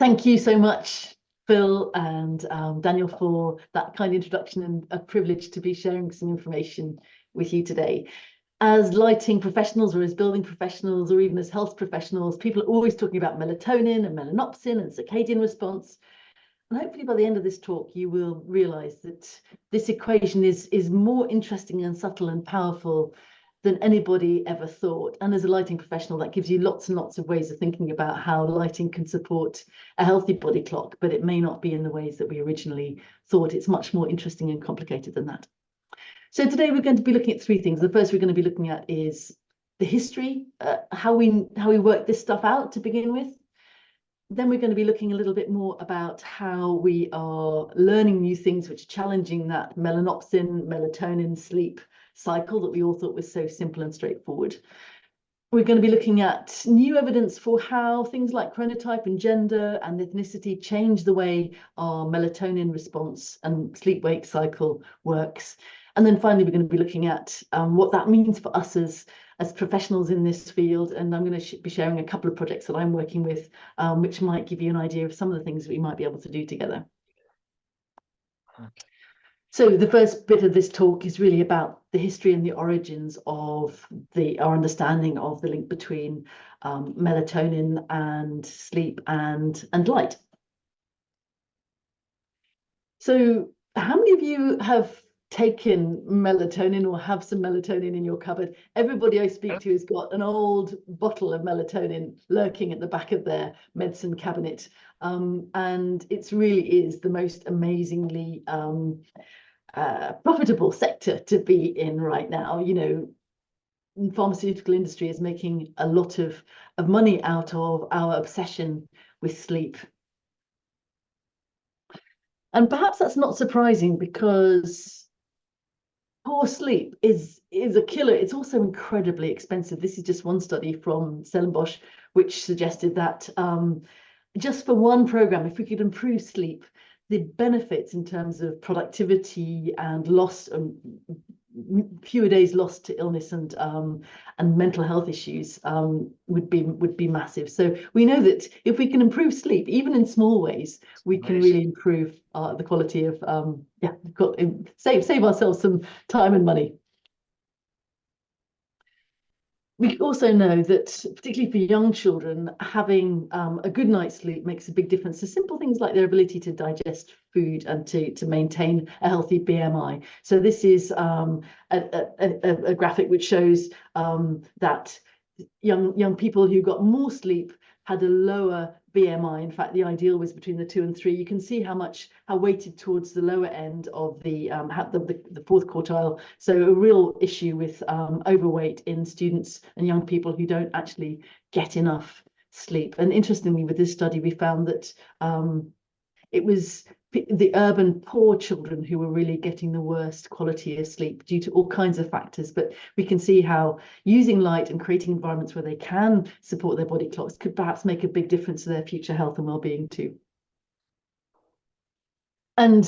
Thank you so much, Phil and Daniel, for that kind introduction, and a privilege to be sharing some information with you today. As lighting professionals, or as building professionals, or even as health professionals, people are always talking about melatonin and melanopsin and circadian response. And hopefully by the end of this talk, you will realize that this equation is more interesting and subtle and powerful than anybody ever thought. And as a lighting professional, that gives you lots and lots of ways of thinking about how lighting can support a healthy body clock, but it may not be in the ways that we originally thought. It's much more interesting and complicated than that. So today we're going to be looking at three things. The first we're going to be looking at is the history, how we work this stuff out to begin with. Then we're going to be looking a little bit more about how we are learning new things which are challenging that melanopsin, melatonin, sleep cycle that we all thought was so simple and straightforward. We're going to be looking at new evidence for how things like chronotype and gender and ethnicity change the way our melatonin response and sleep-wake cycle works. And then finally, we're going to be looking at what that means for us as professionals in this field. And I'm going to be sharing a couple of projects that I'm working with, which might give you an idea of some of the things that we might be able to do together. Okay. So the first bit of this talk is really about the history and the origins of our understanding of the link between melatonin and sleep and light. So how many of you have taken melatonin or have some melatonin in your cupboard? Everybody I speak to has got an old bottle of melatonin lurking at the back of their medicine cabinet. And it really is the most amazingly profitable sector to be in right now. You know, the pharmaceutical industry is making a lot of money out of our obsession with sleep. And perhaps that's not surprising, because poor sleep is a killer. It's also incredibly expensive. This is just one study from Stellenbosch, which suggested that just for one program, if we could improve sleep, the benefits in terms of productivity and loss, fewer days lost to illness and mental health issues would be massive. So we know that if we can improve sleep, even in small ways, we can really improve the quality of save ourselves some time and money. We also know that, particularly for young children, having a good night's sleep makes a big difference to simple things like their ability to digest food and to maintain a healthy BMI. So this is a graphic which shows that young people who got more sleep had a lower BMI. In fact, the ideal was between the 2 and 3. You can see how weighted towards the lower end of the fourth quartile. So a real issue with overweight in students and young people who don't actually get enough sleep. And interestingly, with this study, we found that it was the urban poor children who were really getting the worst quality of sleep due to all kinds of factors. But we can see how using light and creating environments where they can support their body clocks could perhaps make a big difference to their future health and well-being too. And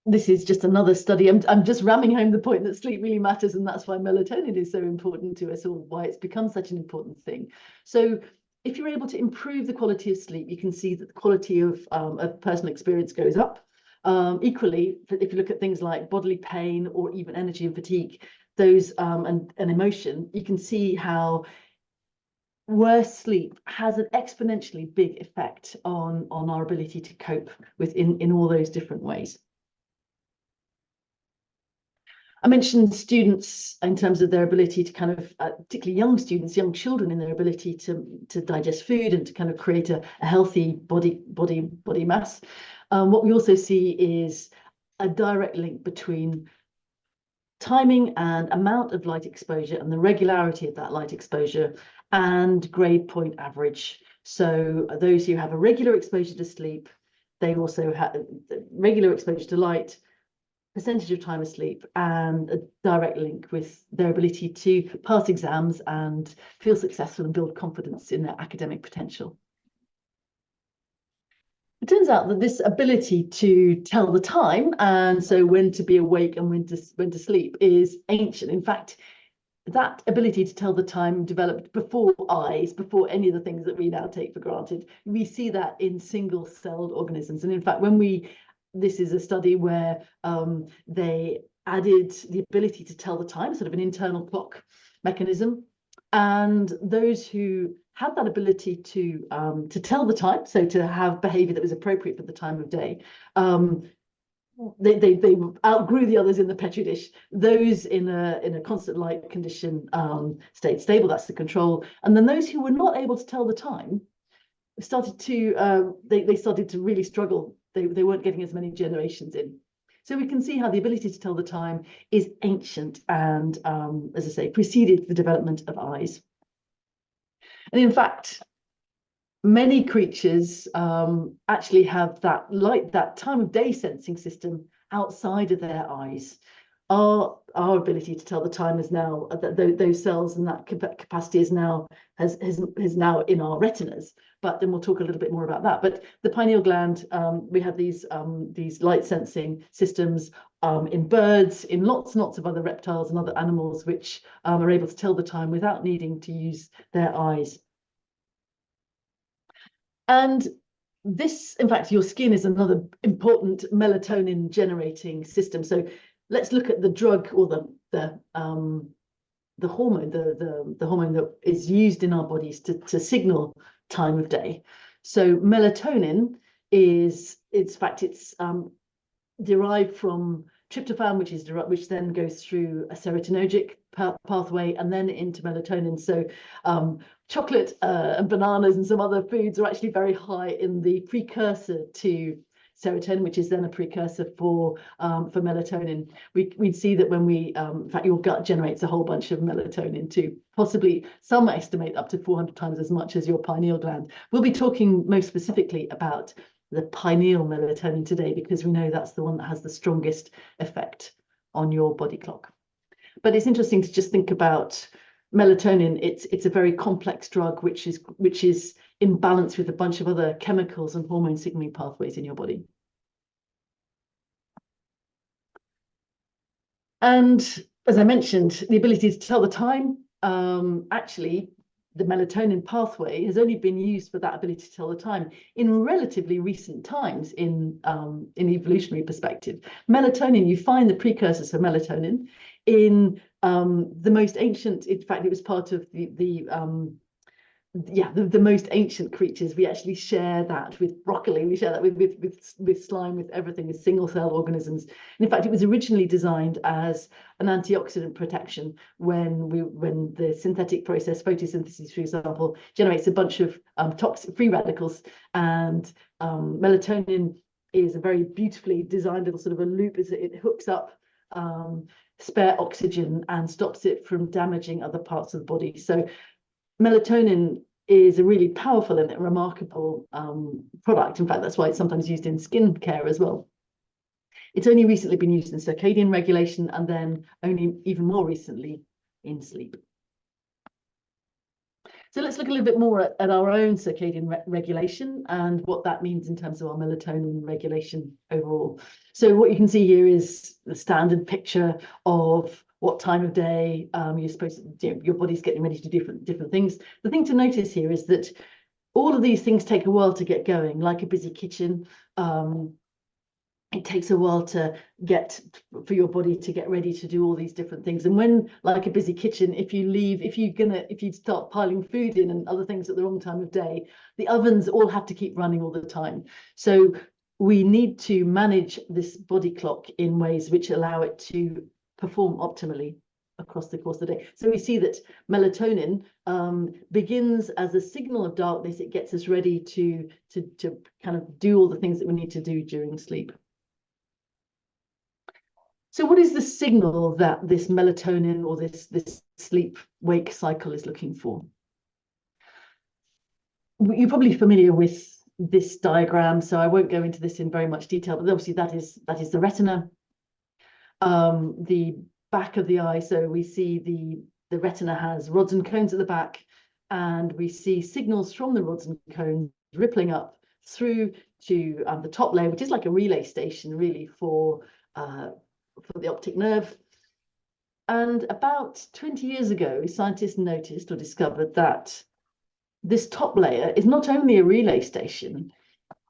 this is just another study. I'm just ramming home the point that sleep really matters, and that's why melatonin is so important to us, or why it's become such an important thing. So if you're able to improve the quality of sleep, you can see that the quality of personal experience goes up. Equally, if you look at things like bodily pain or even energy and fatigue, those and emotion, you can see how worse sleep has an exponentially big effect on our ability to cope in all those different ways. I mentioned students in terms of their ability to kind of, particularly young students, young children, in their ability to digest food and to kind of create a healthy body mass. What we also see is a direct link between timing and amount of light exposure and the regularity of that light exposure and grade point average. So those who have a regular exposure to sleep, they also have regular exposure to light, percentage of time asleep, and a direct link with their ability to pass exams and feel successful and build confidence in their academic potential. It turns out that this ability to tell the time, and so when to be awake and when to sleep, is ancient. In fact, that ability to tell the time developed before eyes, before any of the things that we now take for granted. We see that in single-celled organisms. And in fact, this is a study where they added the ability to tell the time, sort of an internal clock mechanism. And those who had that ability to tell the time, so to have behavior that was appropriate for the time of day, they outgrew the others in the petri dish. Those in a constant light condition stayed stable. That's the control. And then those who were not able to tell the time started to they started to really struggle. They weren't getting as many generations in. So we can see how the ability to tell the time is ancient and, as I say, preceded the development of eyes. And in fact, many creatures actually have that time of day sensing system outside of their eyes. Our ability to tell the time is now those cells and that capacity is now now in our retinas. But then we'll talk a little bit more about that. But the pineal gland, we have these light sensing systems in birds, in lots and lots of other reptiles and other animals, which are able to tell the time without needing to use their eyes. And this, in fact, your skin is another important melatonin generating system. So let's look at the drug or the hormone, the hormone that is used in our bodies to signal time of day. So melatonin is, in fact, it's derived from tryptophan, which then goes through a serotonergic pathway and then into melatonin. So chocolate and bananas and some other foods are actually very high in the precursor to serotonin, which is then a precursor for melatonin. We'd see that when in fact, your gut generates a whole bunch of melatonin too, possibly some estimate up to 400 times as much as your pineal gland. We'll be talking most specifically about the pineal melatonin today, because we know that's the one that has the strongest effect on your body clock. But it's interesting to just think about melatonin. It's a very complex drug, which is in balance with a bunch of other chemicals and hormone signaling pathways in your body. And as I mentioned, the ability to tell the time, actually, the melatonin pathway has only been used for that ability to tell the time in relatively recent times in evolutionary perspective. Melatonin, you find the precursors of melatonin in the most ancient, in fact, it was part of the most ancient creatures. We actually share that with broccoli, we share that with slime, with everything, with single-cell organisms. And in fact, it was originally designed as an antioxidant protection when the synthetic process, photosynthesis, for example, generates a bunch of toxic free radicals, and melatonin is a very beautifully designed little sort of a loop as it hooks up spare oxygen and stops it from damaging other parts of the body. So melatonin is a really powerful and remarkable product. In fact, that's why it's sometimes used in skin care as well. It's only recently been used in circadian regulation, and then only even more recently in sleep. So let's look a little bit more at our own circadian regulation and what that means in terms of our melatonin regulation overall. So what you can see here is the standard picture of what time of day you're supposed to, your body's getting ready to do different things. The thing to notice here is that all of these things take a while to get going, like a busy kitchen. It takes a while for your body to get ready to do all these different things. And when, like a busy kitchen, if you start piling food in and other things at the wrong time of day, the ovens all have to keep running all the time. So we need to manage this body clock in ways which allow it to perform optimally across the course of the day. So we see that melatonin begins as a signal of darkness. It gets us ready to kind of do all the things that we need to do during sleep. So what is the signal that this melatonin or this sleep-wake cycle is looking for? You're probably familiar with this diagram, so I won't go into this in very much detail, but obviously that is the retina. The back of the eye, so we see the retina has rods and cones at the back, and we see signals from the rods and cones rippling up through to the top layer, which is like a relay station really for the optic nerve. And about 20 years ago, scientists noticed or discovered that this top layer is not only a relay station,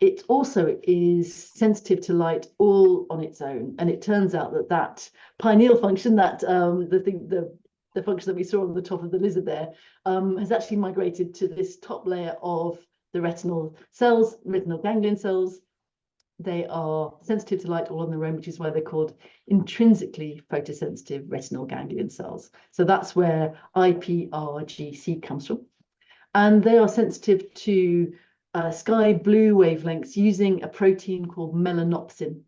it also is sensitive to light all on its own. And it turns out that that pineal function, that the function that we saw on the top of the lizard there, has actually migrated to this top layer of the retinal cells, retinal ganglion cells. They are sensitive to light all on their own, which is why they're called intrinsically photosensitive retinal ganglion cells. So that's where IPRGC comes from. And they are sensitive to sky blue wavelengths using a protein called melanopsin.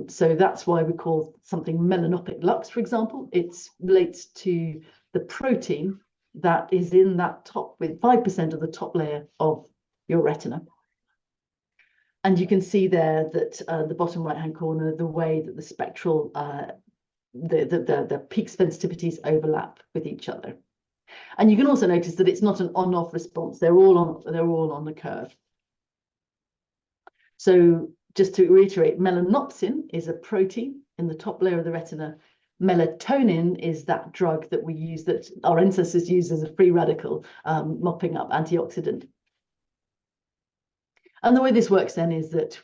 So that's why we call something melanopic lux, for example. It relates to the protein that is in that top, with 5% of the top layer of your retina. And you can see there that the bottom right-hand corner, the way that the spectral, the peak sensitivities overlap with each other. And you can also notice that it's not an on-off response. They're all on the curve. So just to reiterate, melanopsin is a protein in the top layer of the retina. Melatonin is that drug that we use, that our ancestors used as a free radical, mopping up antioxidant. And the way this works then is that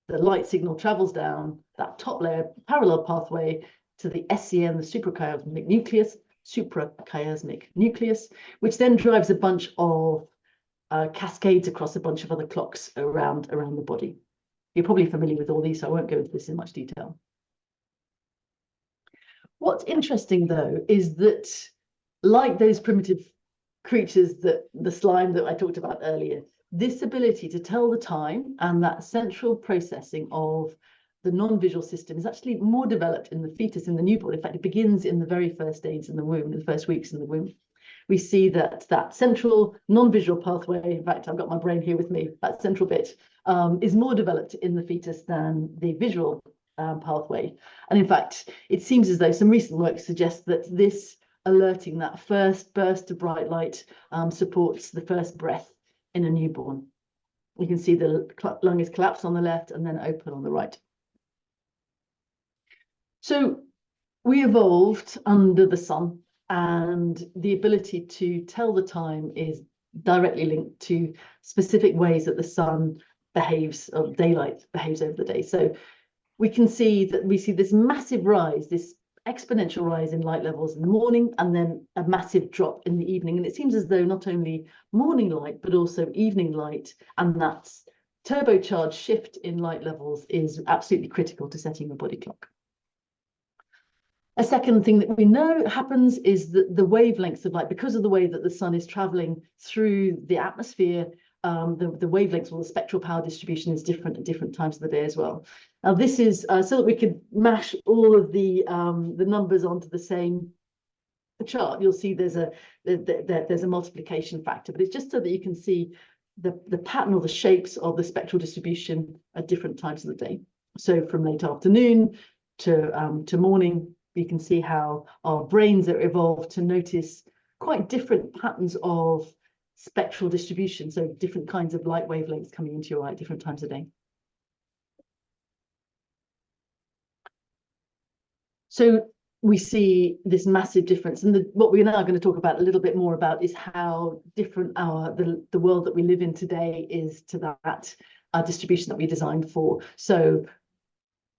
the light signal travels down that top layer parallel pathway to the SCN, the suprachiasmic nucleus, which then drives a bunch of cascades across a bunch of other clocks around the body. You're probably familiar with all these, so I won't go into this in much detail. What's interesting, though, is that like those primitive creatures, that the slime that I talked about earlier, this ability to tell the time and that central processing of the non-visual system is actually more developed in the fetus, in the newborn. In fact, it begins in the very first days in the womb, in the first weeks in the womb. We see that that central non-visual pathway, in fact, I've got my brain here with me, that central bit is more developed in the fetus than the visual pathway. And in fact, it seems as though some recent work suggests that this alerting, that first burst of bright light, supports the first breath in a newborn. You can see the lung is collapsed on the left and then open on the right. So we evolved under the sun, and the ability to tell the time is directly linked to specific ways that the sun behaves, or daylight behaves over the day. So we can see that we see this massive rise, this exponential rise in light levels in the morning, and then a massive drop in the evening. And it seems as though not only morning light, but also evening light, and that turbocharged shift in light levels is absolutely critical to setting the body clock. A second thing that we know happens is that the wavelengths of light, because of the way that the sun is traveling through the atmosphere, the wavelengths, or the spectral power distribution, is different at different times of the day as well. Now, this is so that we could mash all of the numbers onto the same chart. You'll see there's a multiplication factor, but it's just so that you can see the pattern or the shapes of the spectral distribution at different times of the day. So from late afternoon to morning, you can see how our brains are evolved to notice quite different patterns of spectral distribution, so different kinds of light wavelengths coming into your eye at different times of day. So we see this massive difference, and what we're now going to talk about a little bit more about is how different the world that we live in today is to that distribution that we designed for. So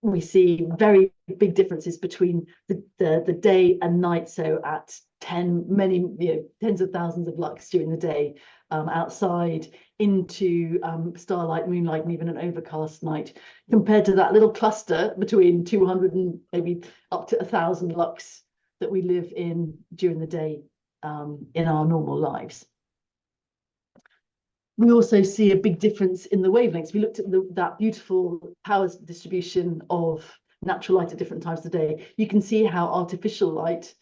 we see very big differences between the day and night. So at tens of thousands of lux during the day, outside, into starlight, moonlight, and even an overcast night, compared to that little cluster between 200 and maybe up to 1,000 lux that we live in during the day in our normal lives. We also see a big difference in the wavelengths. We looked at that beautiful power distribution of natural light at different times of the day. You can see how artificial light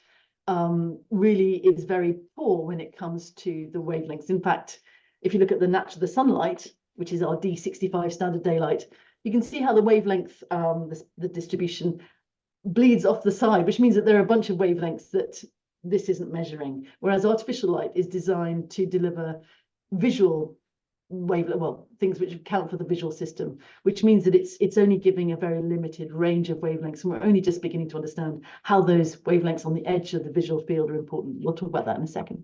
really is very poor when it comes to the wavelengths. In fact, if you look at the sunlight, which is our D65 standard daylight, you can see how the wavelength, the distribution bleeds off the side, which means that there are a bunch of wavelengths that this isn't measuring. Whereas artificial light is designed to deliver visual things which account for the visual system, which means that it's only giving a very limited range of wavelengths, and we're only just beginning to understand how those wavelengths on the edge of the visual field are important. We'll talk about that in a second.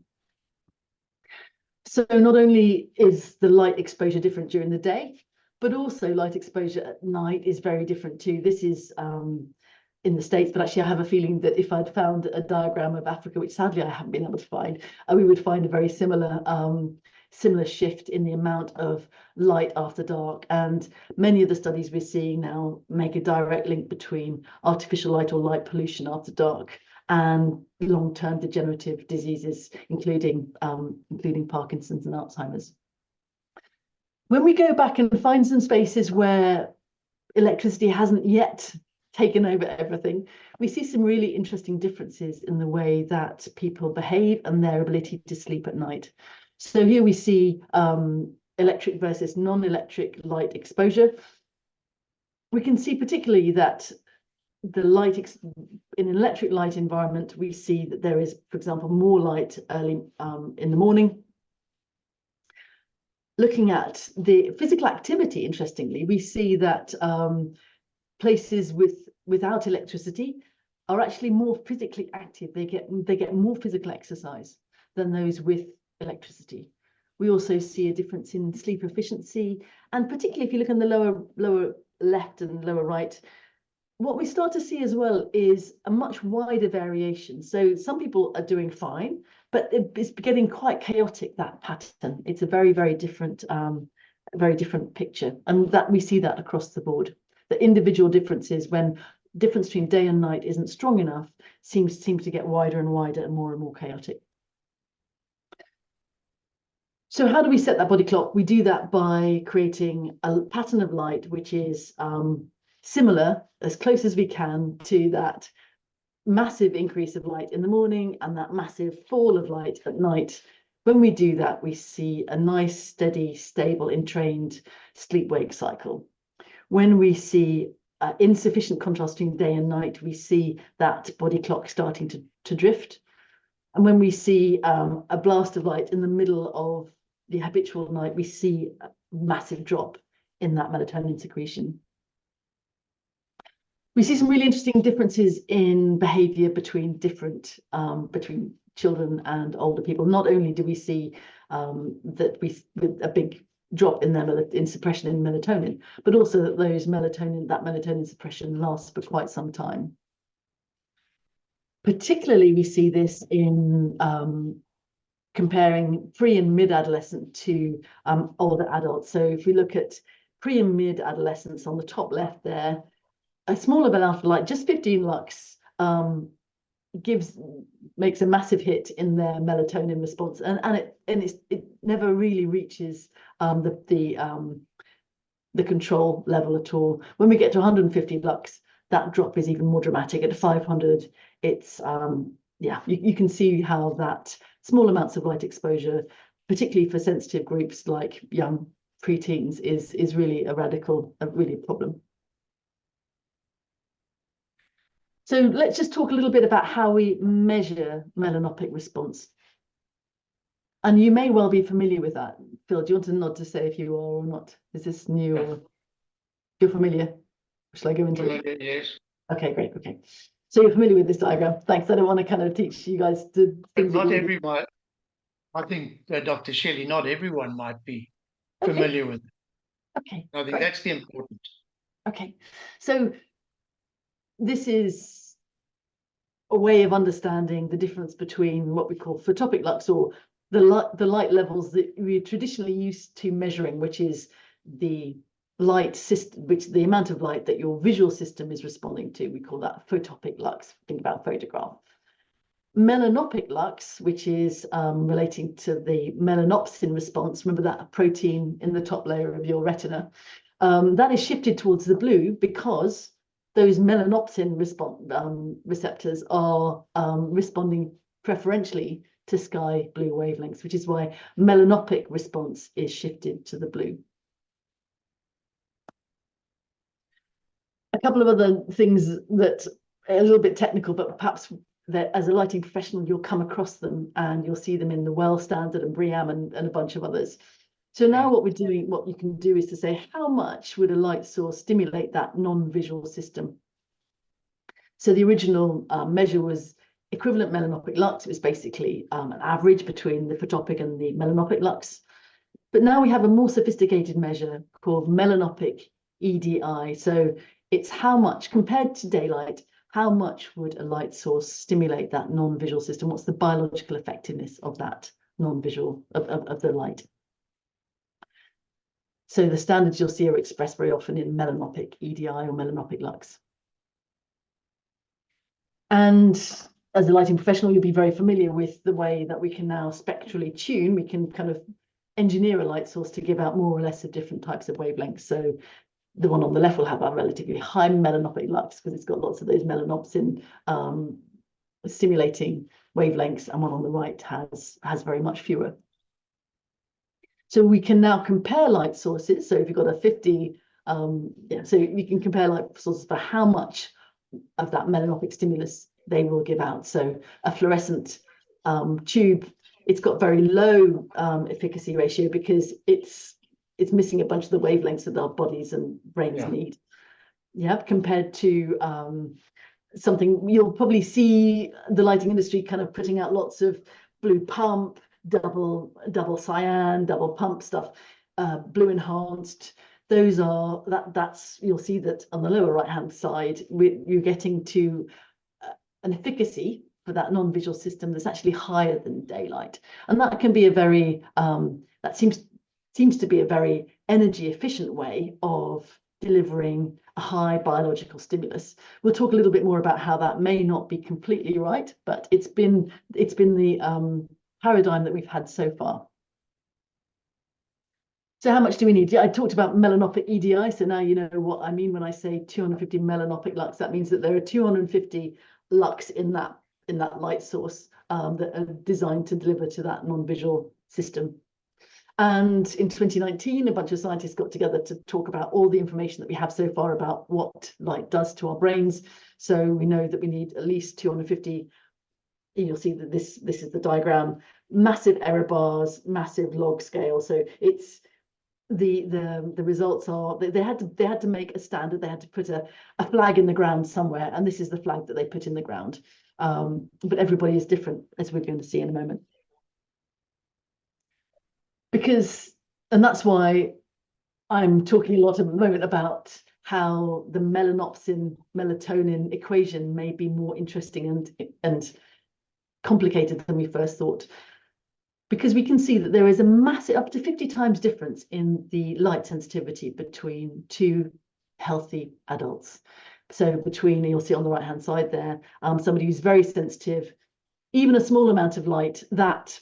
So not only is the light exposure different during the day, but also light exposure at night is very different too. This is in the States, but actually I have a feeling that if I'd found a diagram of Africa, which sadly I haven't been able to find, we would find a very similar shift in the amount of light after dark. And many of the studies we're seeing now make a direct link between artificial light or light pollution after dark and long-term degenerative diseases, including Parkinson's and Alzheimer's. When we go back and find some spaces where electricity hasn't yet taken over everything, we see some really interesting differences in the way that people behave and their ability to sleep at night. So here we see electric versus non-electric light exposure. We can see particularly that the light in an electric light environment, we see that there is, for example, more light early in the morning. Looking at the physical activity, interestingly, we see that places without electricity are actually more physically active. They get more physical exercise than those with electricity. We also see a difference in sleep efficiency, and particularly if you look in the lower left and lower right, what we start to see as well is a much wider variation. So some people are doing fine, but it's getting quite chaotic, that pattern. It's a very, very different picture, and that we see that across the board. The individual differences, when difference between day and night isn't strong enough, seems to get wider and wider and more chaotic. So how do we set that body clock? We do that by creating a pattern of light which is similar, as close as we can, to that massive increase of light in the morning and that massive fall of light at night. When we do that, we see a nice, steady, stable, entrained sleep-wake cycle. When we see insufficient contrast between day and night, we see that body clock starting to drift. And when we see a blast of light in the middle of the habitual night, we see a massive drop in that melatonin secretion. We see some really interesting differences in behavior between between children and older people. Not only do we see that with a big drop in suppression in melatonin, but also that melatonin suppression lasts for quite some time. Particularly, we see this in comparing pre and mid-adolescent to older adults. So if we look at pre and mid-adolescents on the top left there, a small amount of light, just 15 lux, makes a massive hit in their melatonin response, and it never really reaches the control level at all. When we get to 150 lux, that drop is even more dramatic. At 500, it's you can see how that small amounts of light exposure, particularly for sensitive groups like young preteens, is really a problem. So let's just talk a little bit about how we measure melanopic response. And you may well be familiar with that. Phil, do you want to nod to say if you are or not? Is this new? Or you're familiar? Shall I go into it? Yes. Okay, great. Okay. So you're familiar with this diagram. Thanks. I don't want to kind of teach you guys to. Not everyone. I think, Dr. Shelley, not everyone might be familiar with it. Okay. I think that's the important. Okay. So this is a way of understanding the difference between what we call photopic lux, or the light levels that we're traditionally used to measuring, which is the light system, the amount of light that your visual system is responding to. We call that photopic lux. Think about photograph. Melanopic lux, which is relating to the melanopsin response. Remember that protein in the top layer of your retina? That is shifted towards the blue because those melanopsin receptors are responding preferentially to sky blue wavelengths, which is why melanopic response is shifted to the blue. A couple of other things that are a little bit technical, but perhaps that as a lighting professional, you'll come across them and you'll see them in the WELL standard and BREEAM and a bunch of others. So now what you can do is to say, how much would a light source stimulate that non-visual system? So the original measure was equivalent melanopic lux. It was basically an average between the photopic and the melanopic lux. But now we have a more sophisticated measure called melanopic EDI. So it's how much, compared to daylight, how much would a light source stimulate that non-visual system? What's the biological effectiveness of that non-visual, of the light? So the standards you'll see are expressed very often in melanopic EDI or melanopic lux. And as a lighting professional, you'll be very familiar with the way that we can now spectrally tune. We can kind of engineer a light source to give out more or less of different types of wavelengths. So the one on the left will have a relatively high melanopic lux because it's got lots of those melanopsin stimulating wavelengths, and one on the right has very much fewer. So we can now compare light sources. So if you've got a 50, so you can compare light sources for how much of that melanopic stimulus they will give out. So a fluorescent tube, it's got very low efficacy ratio because it's missing a bunch of the wavelengths that our bodies and brains need. Yeah, compared to something you'll probably see the lighting industry kind of putting out lots of blue pump, double cyan, double pump stuff, blue enhanced. Those are that's you'll see that on the lower right hand side you're getting to an efficacy for that non-visual system that's actually higher than daylight, and that can be a very that seems to be a very energy efficient way of delivering a high biological stimulus. We'll talk a little bit more about how that may not be completely right, but it's been the paradigm that we've had so far. So how much do we need? I talked about melanopic EDI, so now you know what I mean when I say 250 melanopic lux. That means that there are 250 lux in that light source that are designed to deliver to that non-visual system. And in 2019, a bunch of scientists got together to talk about all the information that we have so far about what light does to our brains. So we know that we need at least 250. You'll see that this is the diagram, massive error bars, massive log scale. So it's the results are they had to make a standard. They had to put a flag in the ground somewhere, and this is the flag that they put in the ground. But everybody is different, as we're going to see in a moment. And that's why I'm talking a lot at the moment about how the melatonin equation may be more interesting and complicated than we first thought, because we can see that there is a massive, up to 50 times difference in the light sensitivity between two healthy adults. So you'll see on the right hand side there, somebody who's very sensitive, even a small amount of light, that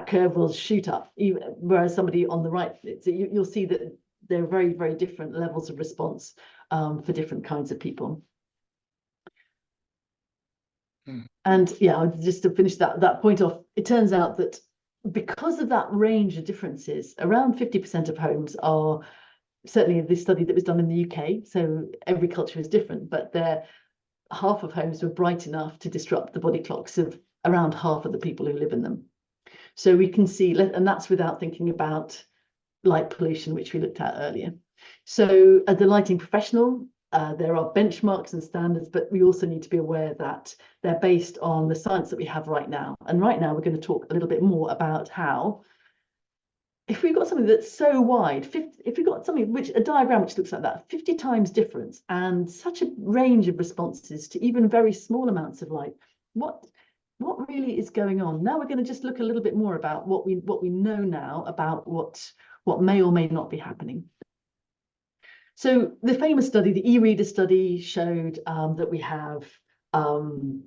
curve will shoot up, whereas somebody on the right, you'll see that there are very, very different levels of response for different kinds of people. And yeah, just to finish that point off, it turns out that because of that range of differences, around 50% of homes are, certainly this study that was done in the UK, so every culture is different, but half of homes were bright enough to disrupt the body clocks of around half of the people who live in them. So we can see, and that's without thinking about light pollution, which we looked at earlier. So as a lighting professional, there are benchmarks and standards, but we also need to be aware that they're based on the science that we have right now. And right now, we're going to talk a little bit more about how, if we've got something that's so wide, if we've got a diagram which looks like that, 50 times difference and such a range of responses to even very small amounts of light, what really is going on? Now we're going to just look a little bit more about what we know now about what may or may not be happening. So the famous study, the e-reader study, showed that we have the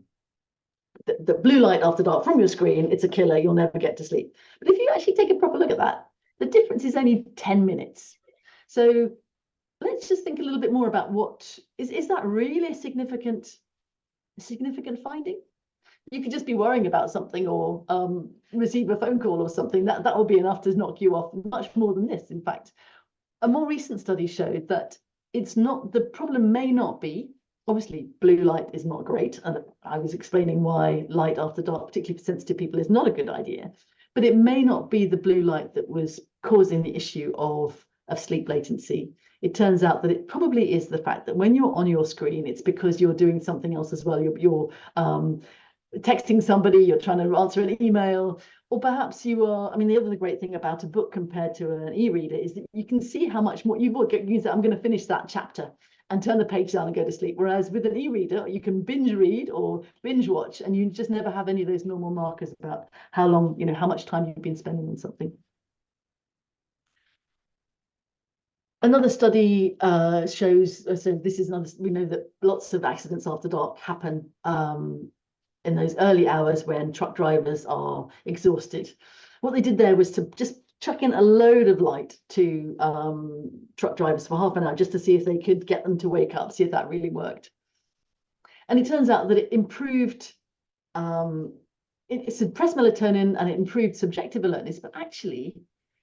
blue light after dark from your screen. It's a killer. You'll never get to sleep. But if you actually take a proper look at that, the difference is only 10 minutes. So let's just think a little bit more about what is that really a significant finding? You could just be worrying about something or receive a phone call or something. That will be enough to knock you off. Much more than this, in fact. A more recent study showed that the problem may not be, obviously blue light is not great, and I was explaining why light after dark, particularly for sensitive people, is not a good idea. but it may not be the blue light that was causing the issue of sleep latency. It turns out that it probably is the fact that when you're on your screen, it's because you're doing something else as well. You're texting somebody, you're trying to answer an email, or perhaps you are. I mean, the other great thing about a book compared to an e-reader is that you can see how much more you've used. I'm going to finish that chapter and turn the page down and go to sleep. Whereas with an e-reader, you can binge read or binge watch, and you just never have any of those normal markers about how long, how much time you've been spending on something. Another study shows, so this is another, we know that lots of accidents after dark happen in those early hours when truck drivers are exhausted. What they did there was to just chuck in a load of light to truck drivers for half an hour just to see if they could get them to wake up, see if that really worked. And it turns out that it improved, it suppressed melatonin and it improved subjective alertness, but actually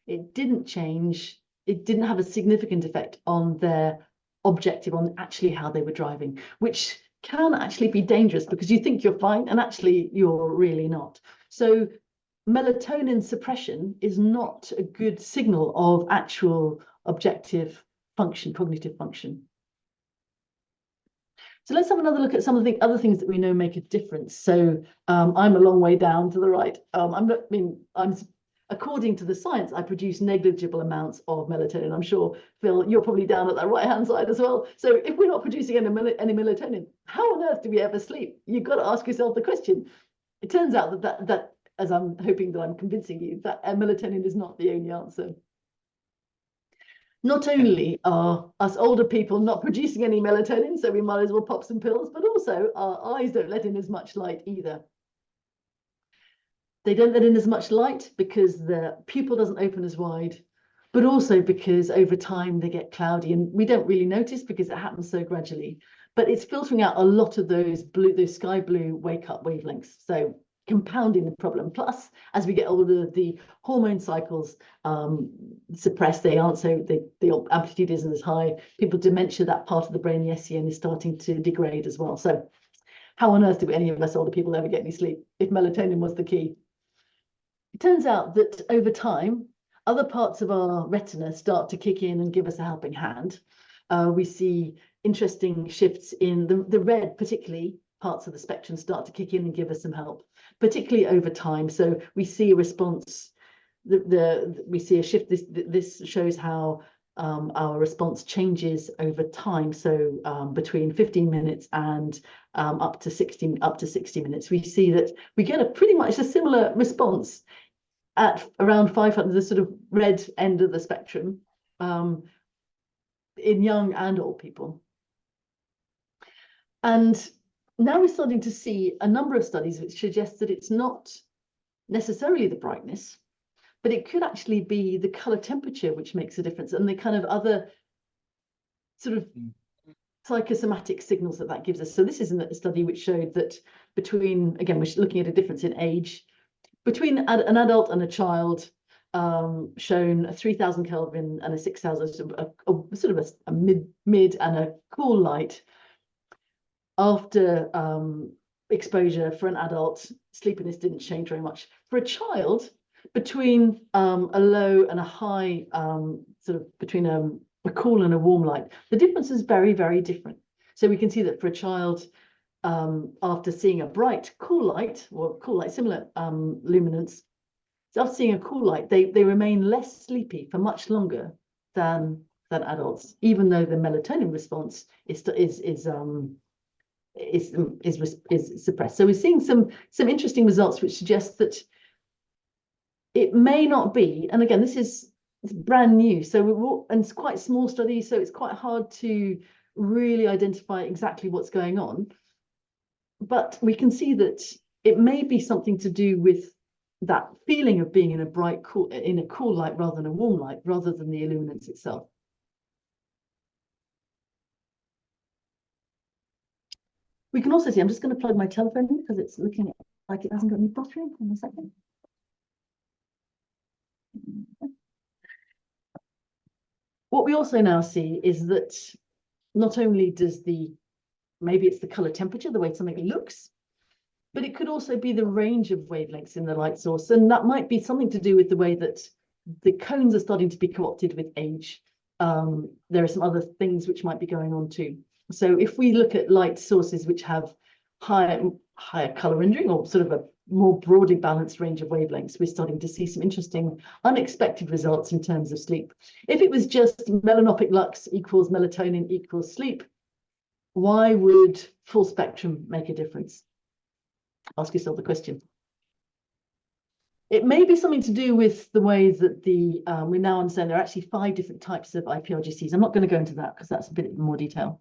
it didn't change, it didn't have a significant effect on their objective, on actually how they were driving, which can actually be dangerous because you think you're fine and actually you're really not. So melatonin suppression is not a good signal of actual objective function, cognitive function. So let's have another look at some of the other things that we know make a difference. So I'm a long way down to the right. According to the science, I produce negligible amounts of melatonin. I'm sure, Phil, you're probably down at that right-hand side as well. So if we're not producing any melatonin, how on earth do we ever sleep? You've got to ask yourself the question. It turns out that as I'm hoping that I'm convincing you, that melatonin is not the only answer. Not only are us older people not producing any melatonin, so we might as well pop some pills, but also our eyes don't let in as much light either. They don't let in as much light because the pupil doesn't open as wide, but also because over time they get cloudy and we don't really notice because it happens so gradually. But it's filtering out a lot of those sky blue wake up wavelengths. So compounding the problem. Plus, as we get older, the hormone cycles suppress. They aren't so, the amplitude isn't as high. People dementia, that part of the brain, the SCN, is starting to degrade as well. So how on earth do any of us older people ever get any sleep if melatonin was the key? It turns out that over time, other parts of our retina start to kick in and give us a helping hand. We see interesting shifts in the red, particularly parts of the spectrum start to kick in and give us some help, particularly over time. So we see a response, we see a shift. This shows how our response changes over time. So between 15 minutes and up to 60 minutes, we see that we get a pretty much a similar response at around 500, the sort of red end of the spectrum, in young and old people. And now we're starting to see a number of studies which suggest that it's not necessarily the brightness, but it could actually be the color temperature which makes a difference, and the kind of other sort of psychosomatic signals that gives us. So this is a study which showed that between, again, we're looking at a difference in age, between an adult and a child, shown a 3000 Kelvin and a 6000, sort of a mid and a cool light. After exposure for an adult, sleepiness didn't change very much. For a child, between a low and a high, sort of between a cool and a warm light, the difference is very, very different. So we can see that for a child, after seeing a bright, cool light, or cool light, similar luminance, so after seeing a cool light, they remain less sleepy for much longer than adults, even though the melatonin response is suppressed. So we're seeing some interesting results which suggest that it may not be, and again, it's brand new, so and it's quite small studies, so it's quite hard to really identify exactly what's going on. But we can see that it may be something to do with that feeling of being in a cool light rather than a warm light, rather than the illuminance itself. We can also see, I'm just going to plug my telephone in because it's looking like it hasn't got any battery. In a second. What we also now see is that not only does maybe it's the color temperature, the way something looks, but it could also be the range of wavelengths in the light source. And that might be something to do with the way that the cones are starting to be co-opted with age. There are some other things which might be going on too. So if we look at light sources which have higher color rendering, or sort of a more broadly balanced range of wavelengths, we're starting to see some interesting unexpected results in terms of sleep. If it was just melanopic lux equals melatonin equals sleep, why would full spectrum make a difference? Ask yourself the question. It may be something to do with the way that we now understand there are actually 5 different types of IPRGCs. I'm not going to go into that because that's a bit more detail.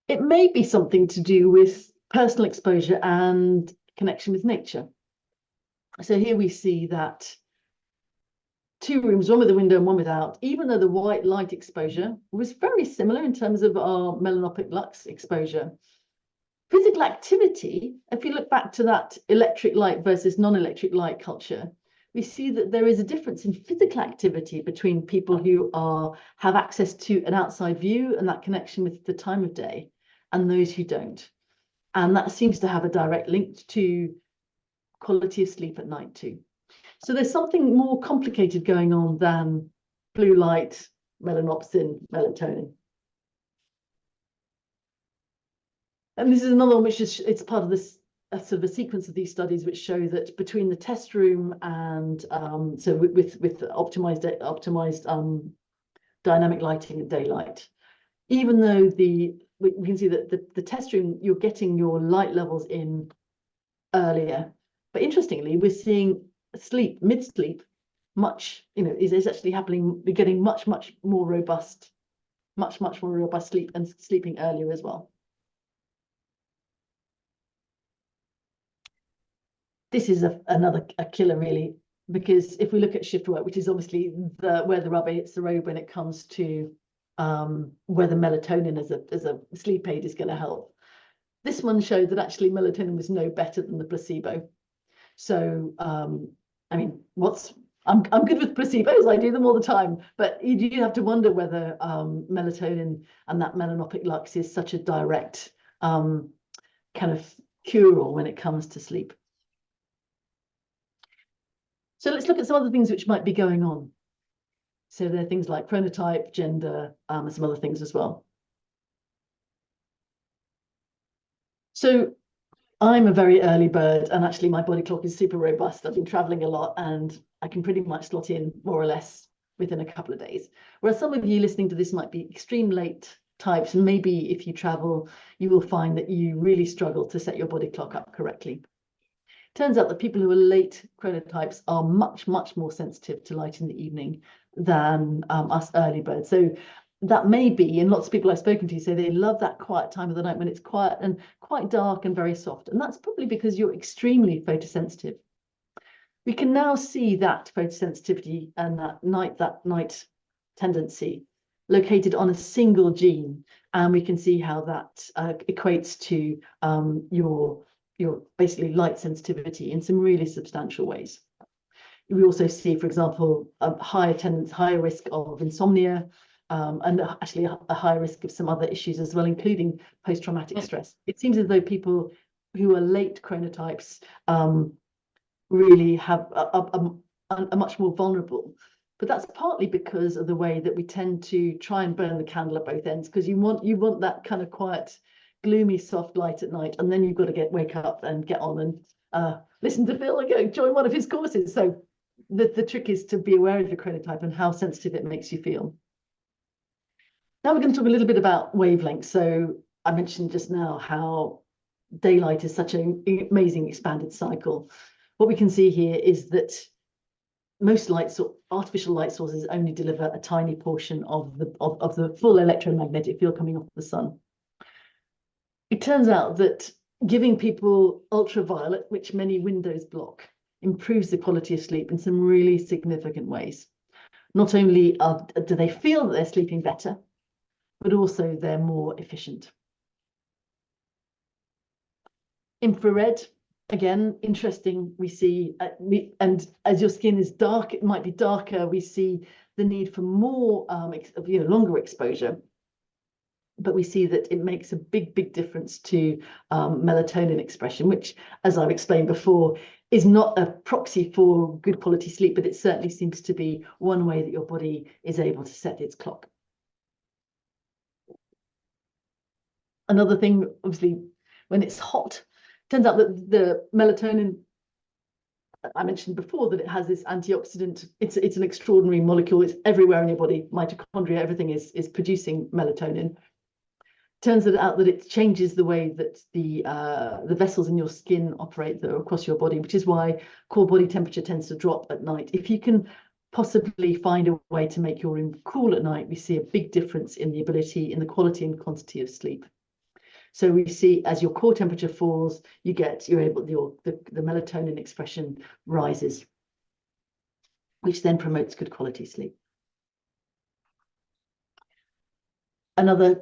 It may be something to do with personal exposure and connection with nature. So here we see that 2 rooms, one with a window and one without, even though the white light exposure was very similar in terms of our melanopic lux exposure. Physical activity, if you look back to that electric light versus non-electric light culture, we see that there is a difference in physical activity between people who have access to an outside view and that connection with the time of day, and those who don't. And that seems to have a direct link to quality of sleep at night too. So there's something more complicated going on than blue light, melanopsin, melatonin. And this is another one which is, it's part of this sort of a sequence of these studies which show that between the test room and so with optimized dynamic lighting and daylight, even though we can see that the test room, you're getting your light levels in earlier, but interestingly, we're seeing sleep, mid-sleep, is actually happening. We're getting much more robust sleep and sleeping earlier as well. This is another killer, really, because if we look at shift work, which is obviously where the rubber hits the road when it comes to whether melatonin as a sleep aid is going to help. This one showed that actually melatonin was no better than the placebo. So, I mean, I'm good with placebos. I do them all the time, but you do have to wonder whether melatonin and that melanopic lux is such a direct kind of cure-all when it comes to sleep. So let's look at some other things which might be going on. So there are things like chronotype, gender, and some other things as well. So I'm a very early bird, and actually my body clock is super robust. I've been traveling a lot, and I can pretty much slot in more or less within a couple of days. Whereas some of you listening to this might be extreme late types, and maybe if you travel, you will find that you really struggle to set your body clock up correctly. Turns out that people who are late chronotypes are much more sensitive to light in the evening than us early birds. So that may be, and lots of people I've spoken to say they love that quiet time of the night when it's quiet and quite dark and very soft. And that's probably because you're extremely photosensitive. We can now see that photosensitivity and that night tendency located on a single gene. And we can see how that equates to your basically light sensitivity in some really substantial ways. We also see, for example, a higher risk of insomnia, and actually a higher risk of some other issues as well, including post-traumatic stress. It seems as though people who are late chronotypes really have are much more vulnerable. But that's partly because of the way that we tend to try and burn the candle at both ends, because you want that kind of quiet, gloomy, soft light at night, and then you've got to wake up and get on and listen to Phil and go join one of his courses. So the trick is to be aware of your chronotype and how sensitive it makes you feel. Now we're going to talk a little bit about wavelengths. So I mentioned just now how daylight is such an amazing expanded cycle. What we can see here is that most artificial light sources only deliver a tiny portion of the full electromagnetic field coming off the sun. It turns out that giving people ultraviolet, which many windows block, improves the quality of sleep in some really significant ways. Not only do they feel that they're sleeping better, but also they're more efficient. Infrared, again, interesting. We see, and as your skin is dark, it might be darker. We see the need for more, longer exposure. but we see that it makes a big difference to melatonin expression, which, as I've explained before, is not a proxy for good quality sleep, but it certainly seems to be one way that your body is able to set its clock. Another thing, obviously, when it's hot, turns out that the melatonin, I mentioned before that it has this antioxidant. It's an extraordinary molecule. It's everywhere in your body. Mitochondria, everything is producing melatonin. Turns it out that it changes the way that the vessels in your skin operate that are across your body, which is why core body temperature tends to drop at night. If you can possibly find a way to make your room cool at night, we see a big difference in the ability, in the quality and quantity of sleep. So we see as your core temperature falls, the melatonin expression rises, which then promotes good quality sleep. Another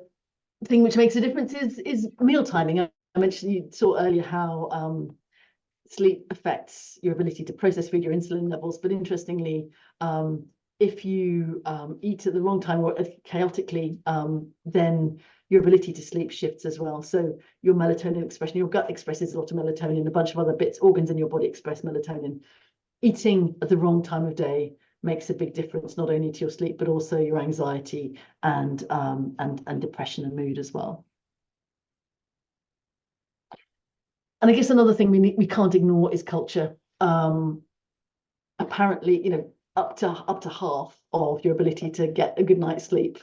thing which makes a difference is meal timing. I mentioned, you saw earlier how sleep affects your ability to process food, your insulin levels, but interestingly, if you eat at the wrong time or chaotically, then your ability to sleep shifts as well. So your melatonin expression, your gut expresses a lot of melatonin, a bunch of other organs in your body express melatonin. Eating at the wrong time of day makes a big difference, not only to your sleep, but also your anxiety and depression and mood as well. And I guess another thing we can't ignore is culture. Apparently, up to half of your ability to get a good night's sleep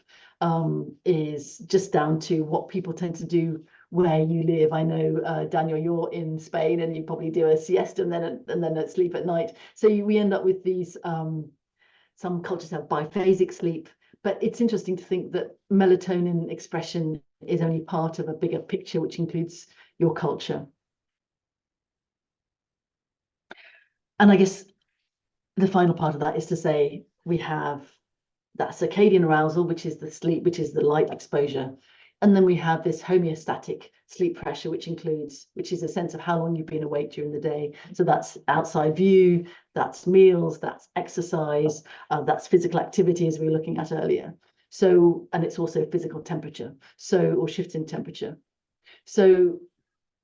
is just down to what people tend to do where you live. I know, Daniel, you're in Spain and you probably do a siesta and then sleep at night. So we end up with these, some cultures have biphasic sleep, but it's interesting to think that melatonin expression is only part of a bigger picture, which includes your culture. And I guess the final part of that is to say we have that circadian arousal, which is the sleep, which is the light exposure. And then we have this homeostatic sleep pressure, which is a sense of how long you've been awake during the day. So that's outside view, that's meals, that's exercise, that's physical activity, as we were looking at earlier. So, and it's also physical temperature, or shifts in temperature. So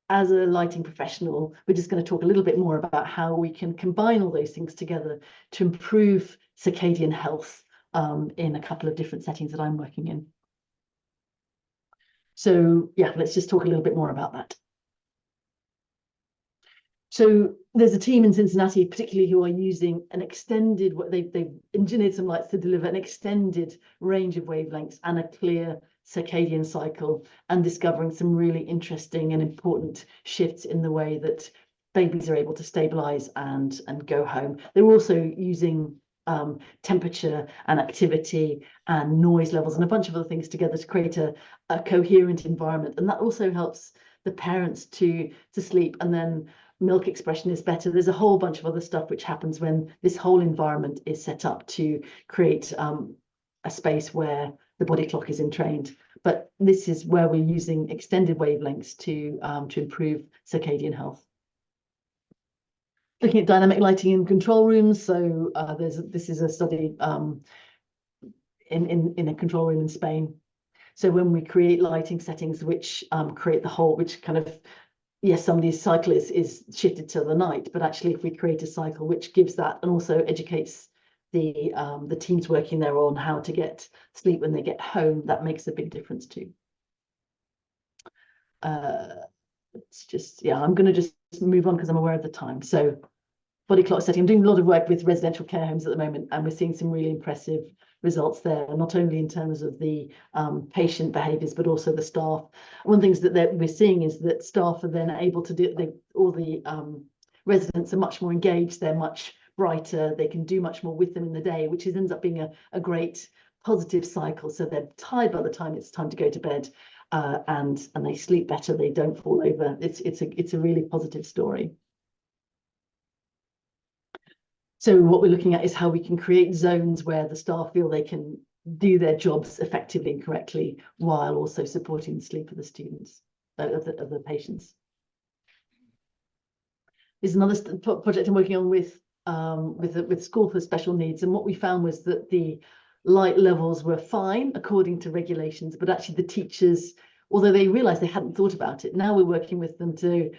as a lighting professional, we're just going to talk a little bit more about how we can combine all those things together to improve circadian health in a couple of different settings that I'm working in. So yeah, let's just talk a little bit more about that. So there's a team in Cincinnati, particularly, who are using an extended, they've engineered some lights to deliver an extended range of wavelengths and a clear circadian cycle, and discovering some really interesting and important shifts in the way that babies are able to stabilize and go home. They're also using temperature and activity and noise levels and a bunch of other things together to create a coherent environment, and that also helps the parents to sleep. And then milk expression is better. There's a whole bunch of other stuff which happens when this whole environment is set up to create a space where the body clock is entrained. But this is where we're using extended wavelengths to improve circadian health. Looking at dynamic lighting in control rooms. So this is a study in a control room in Spain. So when we create lighting settings which create the whole, which kind of, yes, somebody's cycle is shifted to the night, but actually if we create a cycle which gives that and also educates the teams working there on how to get sleep when they get home, that makes a big difference too. It's just, yeah, I'm going to just move on because I'm aware of the time. So body clock setting, I'm doing a lot of work with residential care homes at the moment, and we're seeing some really impressive results there, not only in terms of the patient behaviours, but also the staff. One of the things that we're seeing is that staff are then able to do, all the residents are much more engaged, they're much brighter, they can do much more with them in the day, which ends up being a great positive cycle. So they're tired by the time it's time to go to bed, and they sleep better, they don't fall over. It's a really positive story. So what we're looking at is how we can create zones where the staff feel they can do their jobs effectively and correctly, while also supporting the sleep of the students, of the patients. There's another project I'm working on with school for special needs, and what we found was that the light levels were fine according to regulations, but actually the teachers, although they realized they hadn't thought about it, now we're working with them to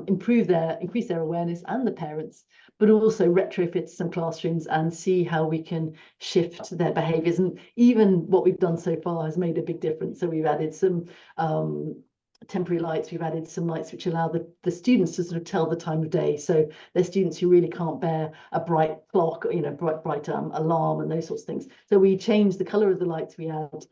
increase their awareness, and the parents, but also retrofit some classrooms and see how we can shift their behaviors. And even what we've done so far has made a big difference. So we've added some temporary lights, we've added some lights which allow the students to sort of tell the time of day. So there's students who really can't bear a bright clock, you know, bright alarm and those sorts of things. So we changed the color of the lights. We add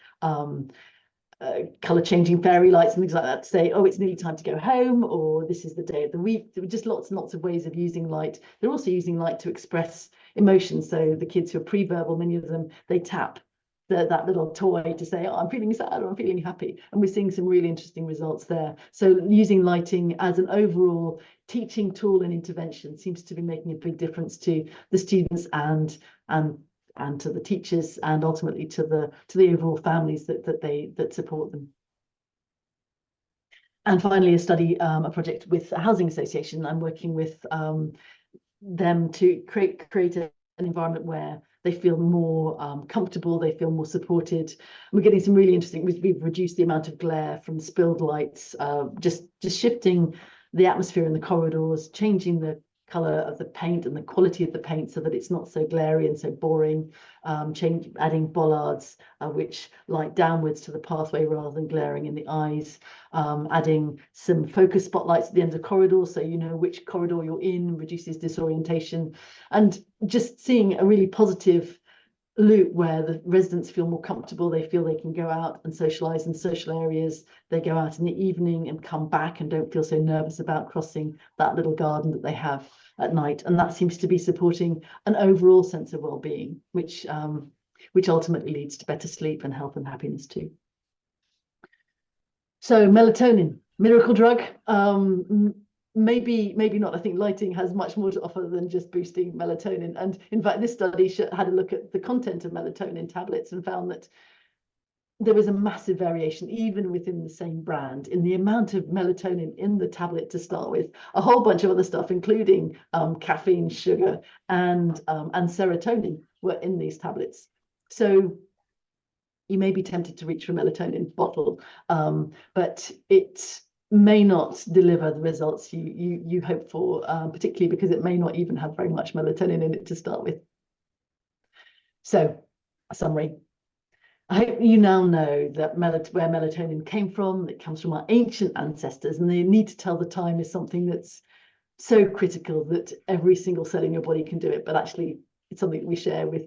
color changing fairy lights and things like that to say, oh, it's nearly time to go home, or this is the day of the week. There were just lots and lots of ways of using light. They're also using light to express emotions. So the kids who are pre-verbal, many of them, they tap that little toy to say, oh, I'm feeling sad or I'm feeling happy. And we're seeing some really interesting results there. So using lighting as an overall teaching tool and intervention seems to be making a big difference to the students and to the teachers, and ultimately to the overall families that support them. And finally, a project with a housing association. I'm working with them to create an environment where they feel more comfortable, they feel more supported. We're getting some really interesting, we've reduced the amount of glare from spilled lights, just shifting the atmosphere in the corridors, changing the color of the paint and the quality of the paint so that it's not so glary and so boring, adding bollards which light downwards to the pathway rather than glaring in the eyes, adding some focus spotlights at the end of corridors so you know which corridor you're in, reduces disorientation, and just seeing a really positive loop where the residents feel more comfortable, they feel they can go out and socialize in social areas, they go out in the evening and come back and don't feel so nervous about crossing that little garden that they have at night. And that seems to be supporting an overall sense of well-being, which ultimately leads to better sleep and health and happiness too. So melatonin, miracle drug. Maybe not. I think lighting has much more to offer than just boosting melatonin. And in fact, this study had a look at the content of melatonin tablets and found that there was a massive variation, even within the same brand, in the amount of melatonin in the tablet to start with. A whole bunch of other stuff, including caffeine, sugar, and serotonin, were in these tablets. So you may be tempted to reach for a melatonin bottle, but it may not deliver the results you hope for, particularly because it may not even have very much melatonin in it to start with. So, a summary. I hope you now know that where melatonin came from. It comes from our ancient ancestors, and the need to tell the time is something that's so critical that every single cell in your body can do it, but actually it's something we share with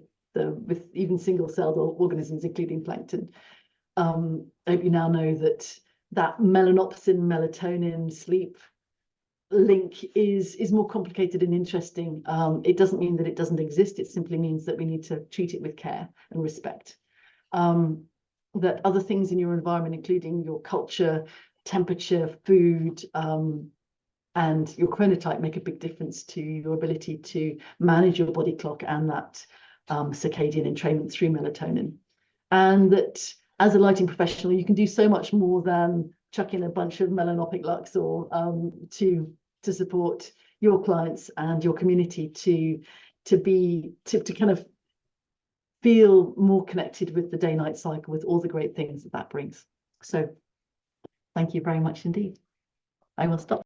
even single-celled organisms, including plankton. I hope you now know that melanopsin, melatonin, sleep link is more complicated and interesting. It doesn't mean that it doesn't exist. It simply means that we need to treat it with care and respect. That other things in your environment, including your culture, temperature, food, and your chronotype, make a big difference to your ability to manage your body clock and that circadian entrainment through melatonin. And that as a lighting professional, you can do so much more than chuck in a bunch of melanopic lux or to support your clients and your community to kind of feel more connected with the day-night cycle, with all the great things that brings. So thank you very much indeed. I will stop.